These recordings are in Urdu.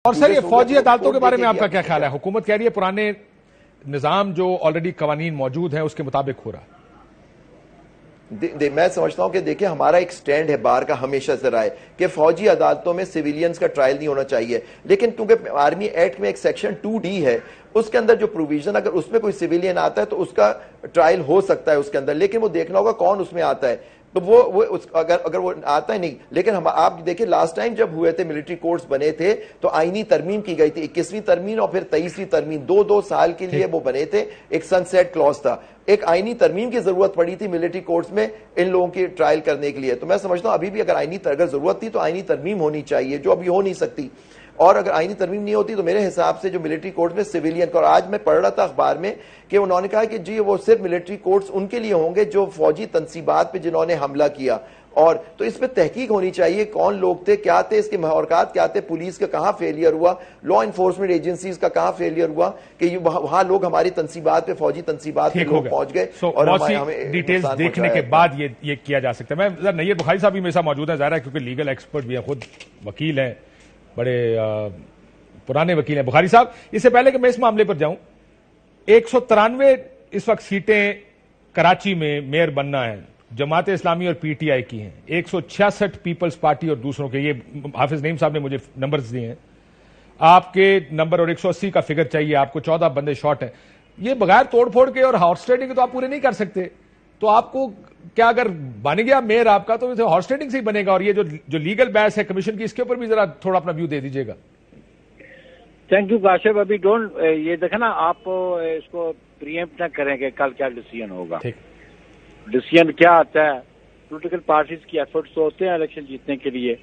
اور سر یہ فوجی عدالتوں کے بارے میں آپ کا کیا خیال ہے؟ حکومت کہہ رہی ہے پرانے نظام جو آلریڈی قوانین موجود ہیں اس کے مطابق ہو رہا ہے. میں سمجھتا ہوں کہ دیکھیں ہمارا ایک سٹینڈ ہے بار کا ہمیشہ سے رہا ہے کہ فوجی عدالتوں میں سیویلینز کا ٹرائل نہیں ہونا چاہیے، لیکن کیونکہ آرمی ایکٹ میں ایک سیکشن 2D ہے، اس کے اندر جو پروویژن اگر اس میں کوئی سیویلین آتا ہے تو اس کا ٹرائل ہو سکتا ہے اس کے اندر، لیکن وہ دیکھنا ہوگا کون اس میں آتا ہے. تو وہ اگر وہ آتا ہے نہیں. لیکن آپ دیکھیں لاسٹ ٹائم جب ہوئے تھے ملٹری کورٹس بنے تھے تو آئینی ترمیم کی گئی تھی، 21ویں ترمیم اور پھر 23ویں ترمیم، دو سال کے لیے وہ بنے تھے. ایک سن سیٹ کلوز تھا، ایک آئینی ترمیم کی ضرورت پڑی تھی ملٹری کورٹس میں ان لوگوں کی ٹرائل کرنے کے لیے. تو میں سمجھتا ہوں ابھی بھی اگر ضرورت تھی تو آئینی ترمیم ہونی چاہیے، جو ابھی ہو نہیں سکتی. اور اگر آئینی ترمیم نہیں ہوتی تو میرے حساب سے جو ملٹری کورٹس میں سیویلین، اور آج میں پڑھ رہا تھا اخبار میں کہ انہوں نے کہا کہ جی وہ صرف ملٹری کورٹس ان کے لیے ہوں گے جو فوجی تنصیبات پہ جنہوں نے حملہ کیا. اور تو اس پہ تحقیق ہونی چاہیے کون لوگ تھے، کیا تھے، اس کے محرکات کیا تھے، پولیس کا کہاں فیلئر ہوا، لا انفورسمنٹ ایجنسیز کا کہاں فیلئر ہوا کہ وہاں لوگ ہماری تنصیبات پہ، فوجی تنصیبات پہ لوگ پہنچ گئے اور ہمیں ڈیٹیلز دیکھنے کے بعد یہ کیا جا سکتا ہے. میں نیر بخاری صاحب بھی میرے ساتھ موجود ہیں، ظاہر ہے کیونکہ لیگل ایکسپرٹ بھی ہیں، خود وکیل ہیں، بڑے پرانے وکیل ہیں. بخاری صاحب، اس سے پہلے کہ میں اس معاملے پر جاؤں، 193 اس وقت سیٹیں کراچی میں میئر بننا ہے، جماعت اسلامی اور پی ٹی آئی کی ہیں. 166 پیپلز پارٹی اور دوسروں کے، یہ حافظ نعیم صاحب نے مجھے نمبرز دیے ہیں. آپ کے نمبر اور 180 کا فگر چاہیے آپ کو، 14 بندے شارٹ ہیں. یہ بغیر توڑ پھوڑ کے اور ہارس ٹریڈنگ کے تو آپ پورے نہیں کر سکتے. تو آپ کو کیا اگر بن گیا میئر آپ کا تو ہارس ٹریڈنگ سے ہی بنے گا؟ اور یہ جو لیگل بحث ہے کمیشن کی، اس کے اوپر بھی ذرا تھوڑا اپنا ویو دے دیجیے گا. Thank you Kashif. ابھی ڈونٹ یہ دیکھیں نا، آپ اس کو پریمپٹ نہ کریں کہ کل کیا ڈیسیژن ہوگا. ڈیسیژن کیا آتا ہے، پولیٹیکل پارٹیز کی ایفرٹس ہوتے ہیں الیکشن جیتنے کے لیے،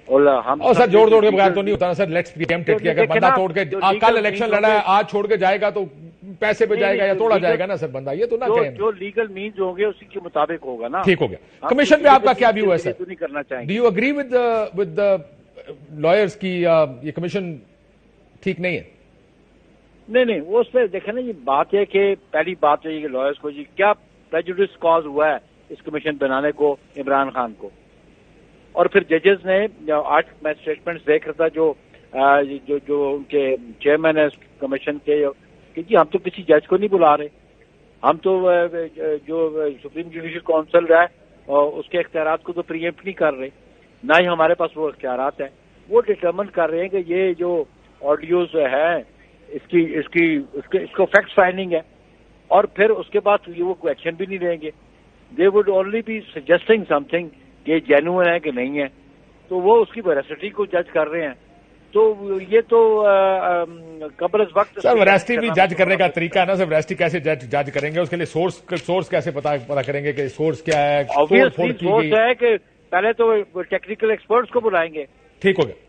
اور ہم سر جوڑ کے بغیر تو نہیں ہوتا نا سر. لیٹس پریمپٹ کہ اگر بندہ توڑ کے کل الیکشن لڑا ہے، آج چھوڑ کے جائے گا تو پیسے پہ جائے گا یا توڑا جائے گا نا سر بندہ. یہ تو نہ کہیں، جو لیگل مینز ہوں گے اسی کے مطابق ہوگا نا. ٹھیک ہو گیا. کمیشن پہ آپ کا کیا ویو ہے سر؟ نہیں کرنا چاہیں گے. Do you agree with lawyers کی یہ کمیشن ٹھیک نہیں ہے؟ نہیں وہ اس پہ دیکھیں نا، یہ بات ہے کہ پہلی بات ہے کہ لائرز کو جی کیا پریجوڈس کاز ہوا ہے اس کمیشن بنانے کو عمران خان کو. اور پھر ججز نے، آج میں اسٹیٹمنٹس دیکھ رہا تھا جو ان کے چیئرمین ہے اس کمیشن کے، کہ جی ہم تو کسی جج کو نہیں بلا رہے، ہم تو جو سپریم جوڈیشل کونسل ہے اس کے اختیارات کو تو پریمپٹ نہیں کر رہے، نہ ہی ہمارے پاس وہ اختیارات ہیں. وہ ڈٹرمن کر رہے ہیں کہ یہ جو آڈیوز ہے اس کو فیکٹ فائنڈنگ ہے، اور پھر اس کے بعد وہ کوئی ایکشن بھی نہیں لیں گے. They would only be suggesting something کہ یہ جینوئن ہے کہ نہیں ہے، تو وہ اس کی ویراسٹی کو جج کر رہے ہیں. تو یہ تو قبل از وقت سر ویراسٹی بھی جج کرنے کا طریقہ ہے نا سر. ویراسٹی کیسے جج کریں گے؟ اس کے لیے سورس کیسے پتا کریں گے کہ سورس کیا ہے؟ سورس ہے کہ پہلے تو ٹیکنیکل ایکسپرٹس کو بلائیں گے. ٹھیک ہو گیا.